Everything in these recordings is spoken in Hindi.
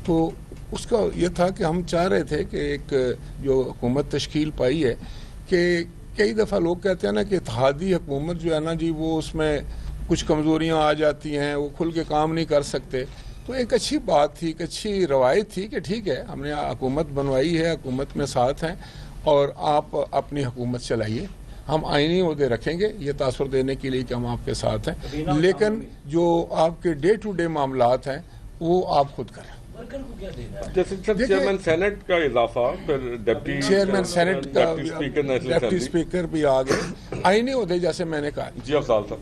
तो उसका ये था कि हम चाह रहे थे कि एक जो हुकूमत तश्कील पाई है कि कई दफ़ा लोग कहते हैं ना कि इत्तेहादी हुकूमत जो है ना जी वो उसमें कुछ कमज़ोरियाँ आ जाती हैं, वो खुल के काम नहीं कर सकते। तो एक अच्छी बात थी, एक अच्छी रवायत थी कि ठीक है हमने हुकूमत बनवाई है, हुकूमत में साथ हैं और आप अपनी हुकूमत चलाइए, हम आईनी ओहदे रखेंगे ये तासुर देने के लिए कि हम आपके साथ हैं, लेकिन जो आपके डे टू डे मामलात हैं वो आप खुद करें। जैसे चेयरमैन सेनेट का इजाफा, फिर डिप्टी चेयरमैन सेनेट का, डिप्टी स्पीकर भी आ गए, आईनी ओहदे जैसे मैंने कहा। जी अफजाल साहब।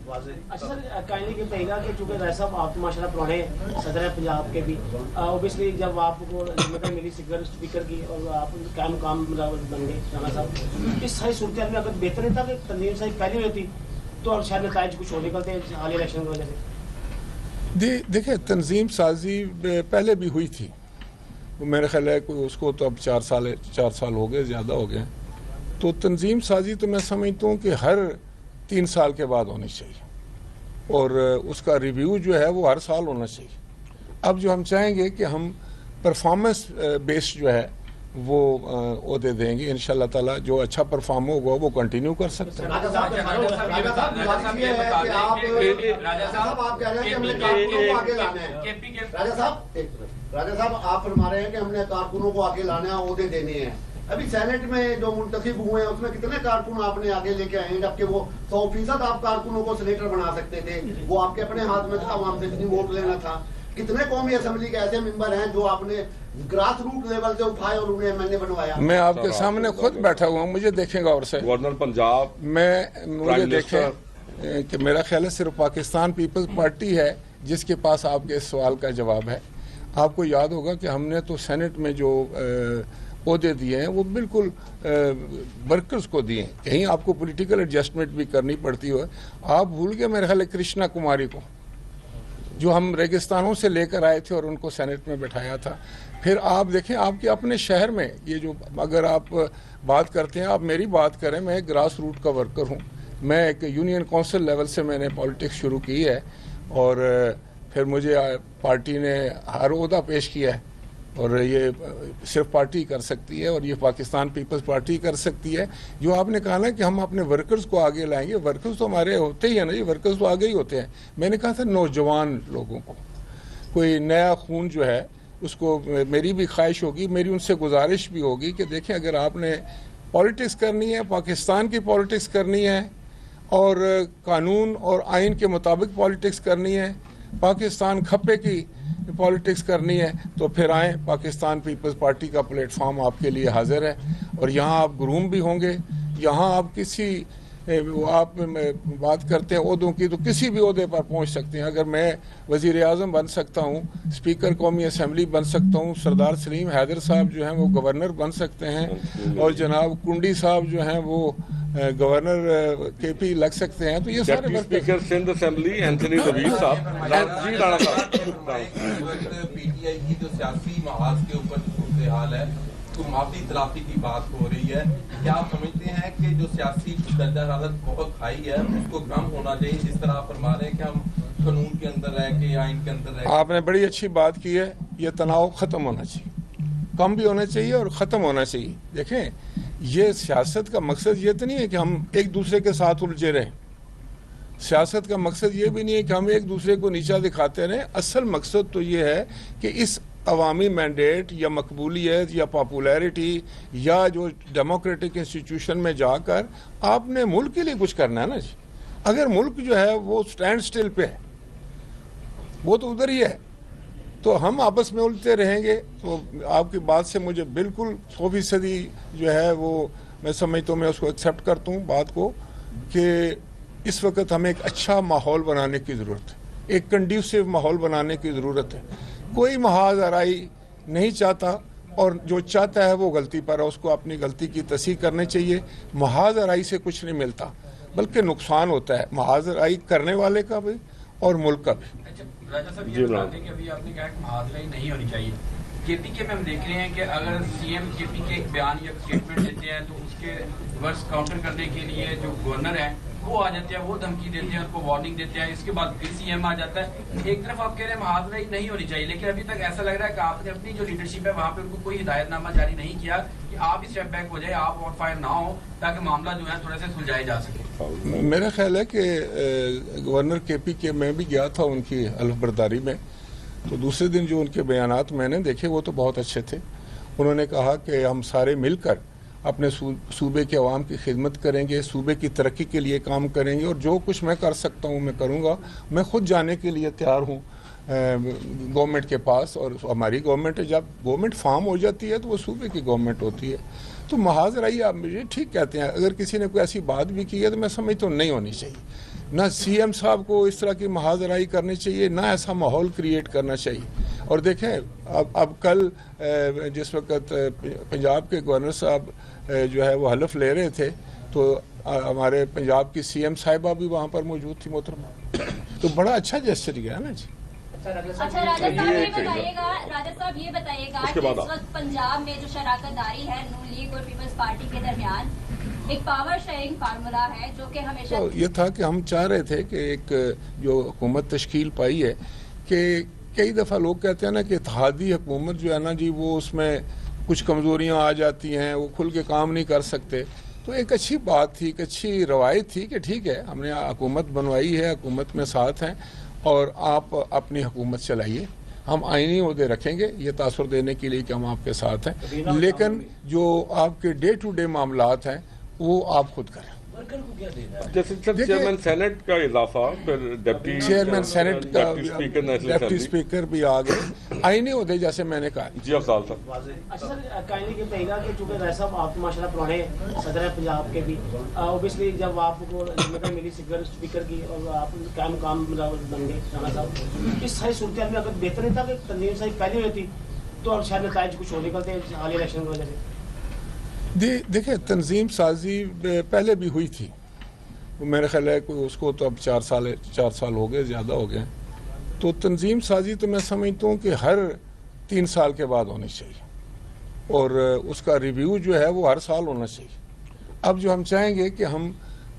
अच्छा सर, काइंडली बताइएगा कि चूंकि राय साहब आप माशाल्लाह पुराने सदर हैं पंजाब के भी, ऑब्वियसली जब आपको जिम्मेदारी मिली स्पीकर की और आप क्या मुकाम बन गए राणा साहब, इस सारी सूरत में अगर बेहतर नहीं था कि तंजीम साहब पहले होती तो शायद नताइज कुछ और निकलते हैं हालिया इलेक्शन की वजह से। देखिए तंजीम साजी पहले भी हुई थी, वो मेरे ख्याल है उसको तो अब 4 साल हो गए, ज़्यादा हो गए। तो तंजीम साजी तो मैं समझता हूँ कि हर 3 साल के बाद होनी चाहिए और उसका रिव्यू जो है वो हर साल होना चाहिए। अब जो हम चाहेंगे कि हम परफॉर्मेंस बेस्ड जो है वो ओहदे देंगे, इंशाल्लाह ताला जो अच्छा परफॉर्म होगा वो कंटिन्यू कर सकते हैं। राजा साहब आप फरमा रहे हैं कि हमने कारकुनों को आगे लाना है, ओहदे देने हैं। अभी सेनेट में जो मुंतखब हुए हैं उसमें कितने कारकुन आपने आगे लेके आए हैं, जबकि वो 100% आप कारकुनों को सेनेटर बना सकते थे, वो आपके अपने हाथ में था, वहां से जितनी वोट लेना था। कितने कौमी असेंबली के ऐसे मेंबर हैं जो आपने ग्रास रूट लेवल से उठाए और उन्हें एमएलए बनवाया? मैं आपके सामने खुद बैठा हुआ हूँ, मुझे देखेगा और से गवर्नर पंजाब, मुझे देखें कि मेरा ख्याल है सिर्फ पाकिस्तान पीपल्स पार्टी है जिसके पास आपके इस सवाल का जवाब है। आपको याद होगा कि हमने तो सेनेट में जो ओहदे दिए हैं वो बिल्कुल वर्कर्स को दिए हैं, कहीं आपको पॉलिटिकल एडजस्टमेंट भी करनी पड़ती हो। आप भूल गए मेरे ख्याल है कृष्णा कुमारी को, जो हम रेगिस्तानों से लेकर आए थे और उनको सेनेट में बैठाया था। फिर आप देखें आपके अपने शहर में ये जो, अगर आप बात करते हैं, आप मेरी बात करें, मैं एक ग्रास रूट का वर्कर हूँ, मैं एक यूनियन काउंसिल लेवल से मैंने पॉलिटिक्स शुरू की है और फिर मुझे पार्टी ने हर ओहदा पेश किया है और ये सिर्फ पार्टी कर सकती है और ये पाकिस्तान पीपल्स पार्टी कर सकती है। जो आपने कहा ना कि हम अपने वर्कर्स को आगे लाएंगे, वर्कर्स तो हमारे होते ही हैं ना, ये वर्कर्स तो आगे ही होते हैं। मैंने कहा था नौजवान लोगों को, कोई नया खून जो है उसको, मेरी भी ख्वाहिश होगी, मेरी उनसे गुजारिश भी होगी कि देखें अगर आपने पॉलिटिक्स करनी है, पाकिस्तान की पॉलिटिक्स करनी है और कानून और आइन के मुताबिक पॉलिटिक्स करनी है, पाकिस्तान खप्पे की पॉलिटिक्स करनी है, तो फिर आए, पाकिस्तान पीपल्स पार्टी का प्लेटफॉर्म आपके लिए हाजिर है और यहाँ आप ग्रूम भी होंगे। यहाँ आप किसी आप बात करते हैं ओहदों की, तो किसी भी ओहदे पर पहुँच सकते हैं। अगर मैं वज़ीर आज़म बन सकता हूँ, स्पीकर कौमी असम्बली बन सकता हूँ, सरदार सलीम हैदर साहब जो हैं वो गवर्नर बन सकते हैं और जनाब कुंडी साहब जो हैं वो गवर्नर केपी लग सकते हैं। तो ये सारे speaker Sindh assembly Anthony Ravir साहब, जी राणा साहब। पीटीआई की जो सियासी महाज के ऊपर सूरत हाल है तो माफी तलाफी की बात हो रही है, क्या आप समझते हैं कि जो सियासी दर्जा हालत बहुत हाई है उसको कम होना चाहिए, जिस तरह आप फरमा रहे हैं कि हम कानून के अंदर रह के, आइन के अंदर रह के? आपने बड़ी अच्छी बात की है, ये तनाव ख़त्म होना चाहिए, कम भी होना चाहिए और ख़त्म होना चाहिए। देखें ये सियासत का मकसद ये तो नहीं है कि हम एक दूसरे के साथ उलझे रहें, सियासत का मकसद ये भी नहीं है कि हम एक दूसरे को नीचा दिखाते रहें। असल मकसद तो ये है कि इस अवामी मैंडेट या मकबूलियत या पॉपुलैरिटी या जो डेमोक्रेटिक इंस्टीट्यूशन में जाकर आपने मुल्क के लिए कुछ करना है ना जी। अगर मुल्क जो है वो स्टैंड स्टिल पे है, वो तो उधर ही है, तो हम आपस में उलझते रहेंगे। तो आपकी बात से मुझे बिल्कुल 100% जो है वो मैं समझता हूँ, मैं उसको एक्सेप्ट करता हूँ बात को कि इस वक्त हमें एक अच्छा माहौल बनाने की ज़रूरत है, एक कंड्यूसिव माहौल बनाने की ज़रूरत है। कोई महाज आराई नहीं चाहता और जो चाहता है वो गलती पर है, उसको अपनी गलती की तस्दीक करनी चाहिए। महाज आराई से कुछ नहीं मिलता बल्कि नुकसान होता है, महाज आराई करने वाले का भी और मुल्क का भी। राजा साहब ये बताते हैं कि अभी आपने कहा कि महाजराई नहीं होनी चाहिए, केपीके में हम देख रहे हैं कि अगर सीएम केपीके एक बयान या स्टेटमेंट देते हैं तो उसके वर्ड्स काउंटर करने के लिए जो गवर्नर है वो आ जाते हैं, वो धमकी देते हैं, उनको वार्निंग देते हैं, इसके बाद फिर सीएम आ जाता है। एक तरफ आप कह रहे हैं महाजराई नहीं होनी चाहिए, लेकिन अभी तक ऐसा लग रहा है कि आपने अपनी जो लीडरशिप है वहाँ पे उनको कोई हिदायतनामा जारी नहीं किया कि आप ही स्टेप बैक हो जाए, आप ऑन फायर ना हो, ताकि मामला जो है थोड़ा सा सुलझाया जा सके। मेरा ख्याल है कि गवर्नर केपी के मैं भी गया था उनकी हल्फबरदारी में, तो दूसरे दिन जो उनके बयानात मैंने देखे वो तो बहुत अच्छे थे। उन्होंने कहा कि हम सारे मिलकर अपने सूबे के अवाम की खिदमत करेंगे, सूबे की तरक्की के लिए काम करेंगे, और जो कुछ मैं कर सकता हूँ मैं करूँगा। मैं खुद जाने के लिए तैयार हूँ गवर्नमेंट के पास, और हमारी गवर्नमेंट है, जब गवर्नमेंट फार्म हो जाती है तो वो सूबे की गवर्नमेंट होती है। तो महाजराई आप मुझे ठीक कहते हैं, अगर किसी ने कोई ऐसी बात भी की है तो मैं समझता हूँ नहीं होनी चाहिए। ना सीएम साहब को इस तरह की महाजराई करनी चाहिए, ना ऐसा माहौल क्रिएट करना चाहिए। और देखें अब कल जिस वक्त पंजाब के गवर्नर साहब जो है वो हलफ ले रहे थे, तो हमारे पंजाब की सीएम साहिबा भी वहाँ पर मौजूद थी मोहतरमा, तो बड़ा अच्छा जेस्चर गया ना जी। अच्छा राजा साहब ये बताइएगा कि इस वक्त पंजाब में जो शराकतदारी है नून लीग और पीपल्स पार्टी के दरमियान एक पावर शेयरिंग फार्मूला है जो कि हमेशा तो ये था कि हम चाह रहे थे कि एक जो हुकूमत तश्कील पाई है, कि कई दफ़ा लोग कहते हैं ना कि इत्तेहादी हुकूमत जो है ना जी वो उसमें कुछ कमज़ोरियाँ आ जाती हैं, वो खुल के काम नहीं कर सकते। तो एक अच्छी बात थी, एक अच्छी रवायत थी कि ठीक है हमने हुकूमत बनवाई है, हुकूमत में साथ हैं और आप अपनी हुकूमत चलाइए, हम आईनी ओहदे रखेंगे ये तासुर देने के लिए कि हम आपके साथ हैं, लेकिन जो आपके डे टू डे मामलात हैं वो आप खुद करें। जैसे चेयरमैन सेनेट का इजाफा, फिर डिप्टी चेयरमैन सेनेट का, डिप्टी स्पीकर भी आ गए, आईनी ओहदे जैसे मैंने कहा। जी अफजाल साहब। अच्छा सर, काइंडली ये बताइएगा कि चूंकि राय साहब आप तो माशाल्लाह पुराने सदर हैं पंजाब के भी, ऑब्वियसली जब आपको जिम्मेदारी मिली स्पीकर की और आप काम बन गए राणा साहब, इस सारी सूरत में अगर बेहतर नहीं था कि तंजीम साहब पहले हुई थी तो शायद नताइज कुछ और निकलते हैं हालिया इलेक्शन की वजह से। देखिए तंजीम साजी पहले भी हुई थी, मेरा ख्याल है कि उसको तो अब 4 साल हो गए, ज़्यादा हो गए। तो तंजीम साजी तो मैं समझता हूँ कि हर 3 साल के बाद होनी चाहिए और उसका रिव्यू जो है वो हर साल होना चाहिए। अब जो हम चाहेंगे कि हम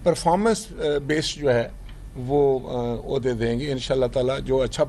परफॉर्मेंस बेस्ड जो है वो ओहदे देंगे इंशाअल्लाह ताला, जो अच्छा